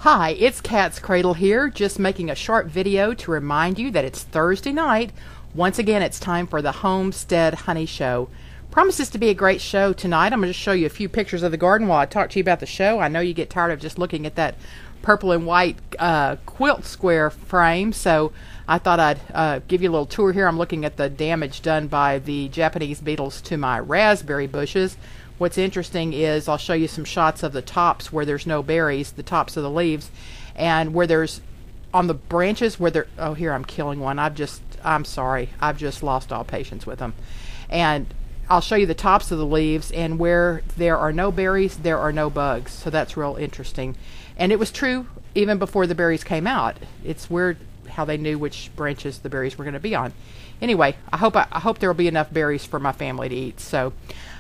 Hi, it's katzcradul here, just making a short video to remind you that it's Thursday night. Once again, it's time for the Homestead Honey Show. Promises to be a great show tonight. I'm going to show you a few pictures of the garden while I talk to you about the show. I know you get tired of just looking at that purple and white quilt square frame, so I thought I'd give you a little tour here. I'm looking at the damage done by the Japanese beetles to my raspberry bushes. What's interesting is I'll show you some shots of the tops where there's no berries, the tops of the leaves, and where there's on the branches where there, oh, here I'm killing one. I'm sorry, I've just lost all patience with them. And I'll show you the tops of the leaves, and where there are no berries, there are no bugs. So that's real interesting. And it was true even before the berries came out. It's weird how they knew which branches the berries were going to be on. Anyway, I hope there will be enough berries for my family to eat. So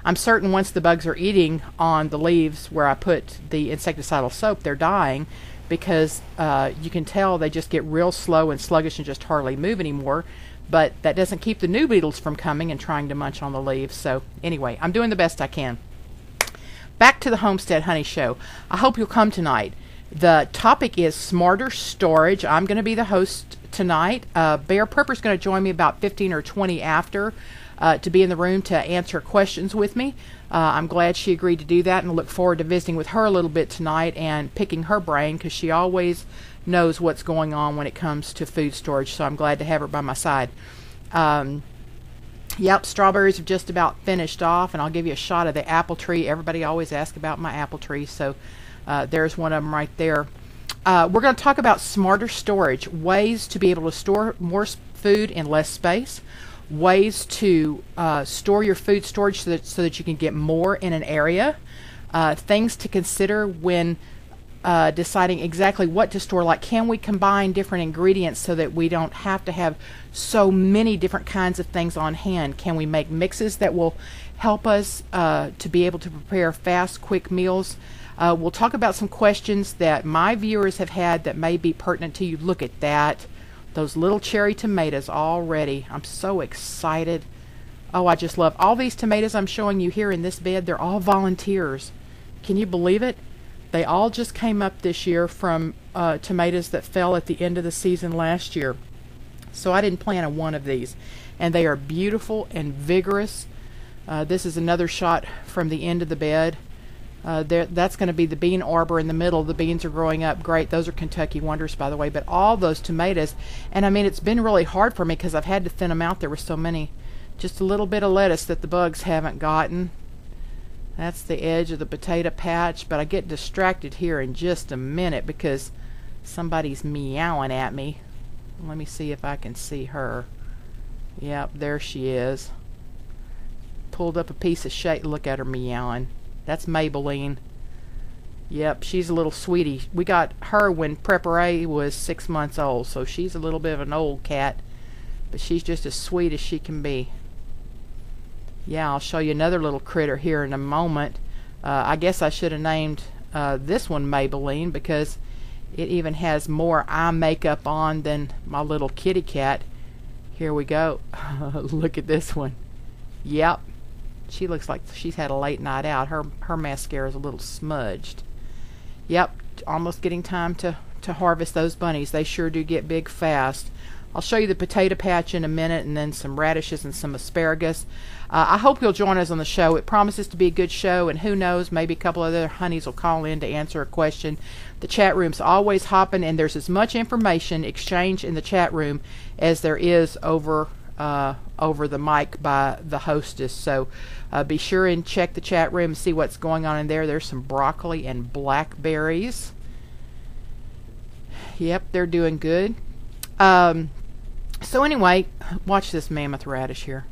I'm certain once the bugs are eating on the leaves where I put the insecticidal soap, they're dying, because you can tell they just get real slow and sluggish and just hardly move anymore. But that doesn't keep the new beetles from coming and trying to munch on the leaves. So anyway, I'm doing the best I can. Back to the Homestead Honey Show. I hope you'll come tonight. The topic is smarter storage. I'm going to be the host tonight. Bear Prepper's going to join me about 15 or 20 after to be in the room to answer questions with me. I'm glad she agreed to do that, and look forward to visiting with her a little bit tonight and picking her brain, because she always knows what's going on when it comes to food storage, so I'm glad to have her by my side. Yep, strawberries have just about finished off, and I'll give you a shot of the apple tree. Everybody always asks about my apple tree, so there's one of them right there. We're going to talk about smarter storage, ways to be able to store more food in less space, ways to store your food storage so that you can get more in an area, things to consider when deciding exactly what to store, like can we combine different ingredients so that we don't have to have so many different kinds of things on hand. Can we make mixes that will help us to be able to prepare fast, quick meals? We'll talk about some questions that my viewers have had that may be pertinent to you. Look at that. Those little cherry tomatoes already. I'm so excited. Oh, I just love all these tomatoes I'm showing you here in this bed. They're all volunteers. Can you believe it? They all just came up this year from tomatoes that fell at the end of the season last year. So I didn't plant a one of these. And they are beautiful and vigorous. This is another shot from the end of the bed. That's going to be the bean arbor in the middle. The beans are growing up great. Those are Kentucky Wonders, by the way. But all those tomatoes, and I mean, it's been really hard for me because I've had to thin them out. There were so many. Just a little bit of lettuce that the bugs haven't gotten. That's the edge of the potato patch, but I get distracted here in just a minute because somebody's meowing at me. Let me see if I can see her. Yep, there she is. Pulled up a piece of shade. Look at her meowing. That's Maybelline. Yep, she's a little sweetie. We got her when Prepper A was 6 months old, so she's a little bit of an old cat, but she's just as sweet as she can be. Yeah, I'll show you another little critter here in a moment. I guess I should have named this one Maybelline because it even has more eye makeup on than my little kitty cat. Here we go. Look at this one. Yep. She looks like she's had a late night out. Her mascara is a little smudged. Yep, almost getting time to harvest those bunnies. They sure do get big fast. I'll show you the potato patch in a minute, and then some radishes and some asparagus. I hope you'll join us on the show. It promises to be a good show, and who knows, maybe a couple of other honeys will call in to answer a question. The chat room's always hopping, and there's as much information exchanged in the chat room as there is over the mic by the hostess. So be sure and check the chat room and see what's going on in there. There's some broccoli and blackberries. Yep, they're doing good. So anyway, watch this mammoth radish here.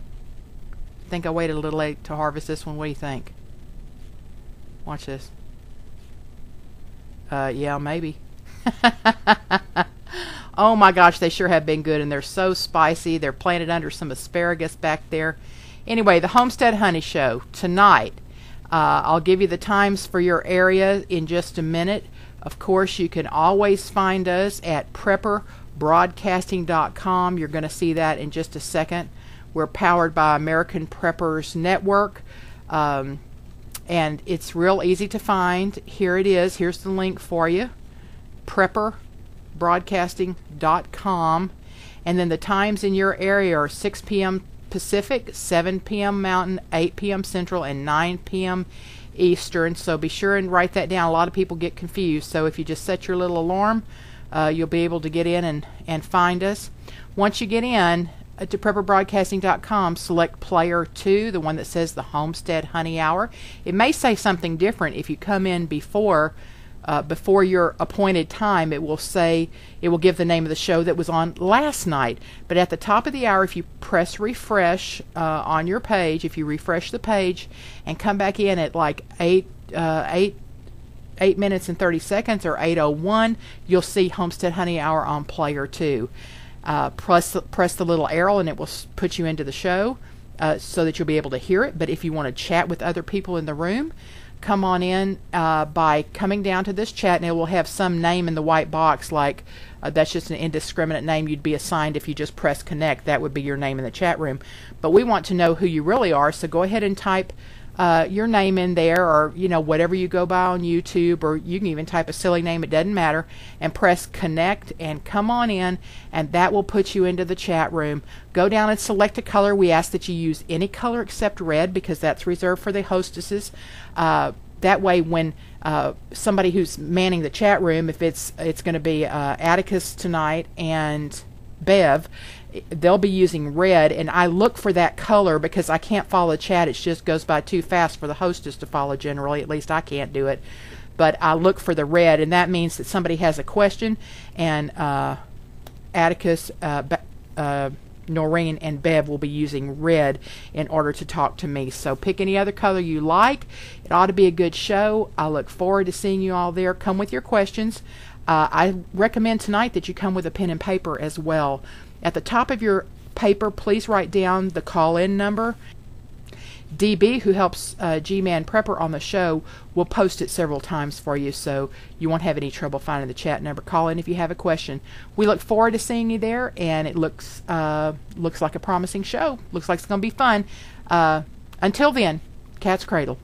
I think I waited a little late to harvest this one. What do you think? Watch this. Yeah, maybe. Oh my gosh, they sure have been good, and they're so spicy. They're planted under some asparagus back there. Anyway, the Homestead Honey Show tonight. I'll give you the times for your area in just a minute. Of course, you can always find us at prepperbroadcasting.com. You're going to see that in just a second. We're powered by American Preppers Network. And it's real easy to find. Here it is. Here's the link for you. prepperbroadcasting.com, and then the times in your area are 6 p.m. Pacific, 7 p.m. Mountain, 8 p.m. Central, and 9 p.m. Eastern. So be sure and write that down. A lot of people get confused. So if you just set your little alarm, you'll be able to get in and find us. Once you get in to prepperbroadcasting.com, select Player 2, the one that says the Homestead Honey Hour. It may say something different if you come in before your appointed time. It will give the name of the show that was on last night. But at the top of the hour, if you press refresh on your page, if you refresh the page and come back in at like 8 minutes and 30 seconds or 8:01, you'll see Homestead Honey Hour on Player 2. Press the little arrow and it will put you into the show so that you'll be able to hear it. But if you want to chat with other people in the room, come on in by coming down to this chat, and it will have some name in the white box, like that's just an indiscriminate name you'd be assigned if you just press connect. That would be your name in the chat room. But we want to know who you really are, so go ahead and type your name in there, or whatever you go by on YouTube, or you can even type a silly name, it doesn't matter, and press connect and come on in, and that will put you into the chat room. Go down and select a color. We ask that you use any color except red, because that's reserved for the hostesses. That way when somebody who's manning the chat room, if it's going to be Atticus tonight and Bev, they'll be using red, and I look for that color because I can't follow the chat. It just goes by too fast for the hostess to follow generally. At least I can't do it. But I look for the red, and that means that somebody has a question, and Atticus, Noreen, and Bev will be using red in order to talk to me. So pick any other color you like. It ought to be a good show. I look forward to seeing you all there. Come with your questions. I recommend tonight that you come with a pen and paper as well. At the top of your paper, please write down the call-in number. DB, who helps G-Man Prepper on the show, will post it several times for you, so you won't have any trouble finding the chat number. Call in if you have a question. We look forward to seeing you there, and it looks like a promising show. Looks like it's going to be fun. Until then, Cat's Cradle.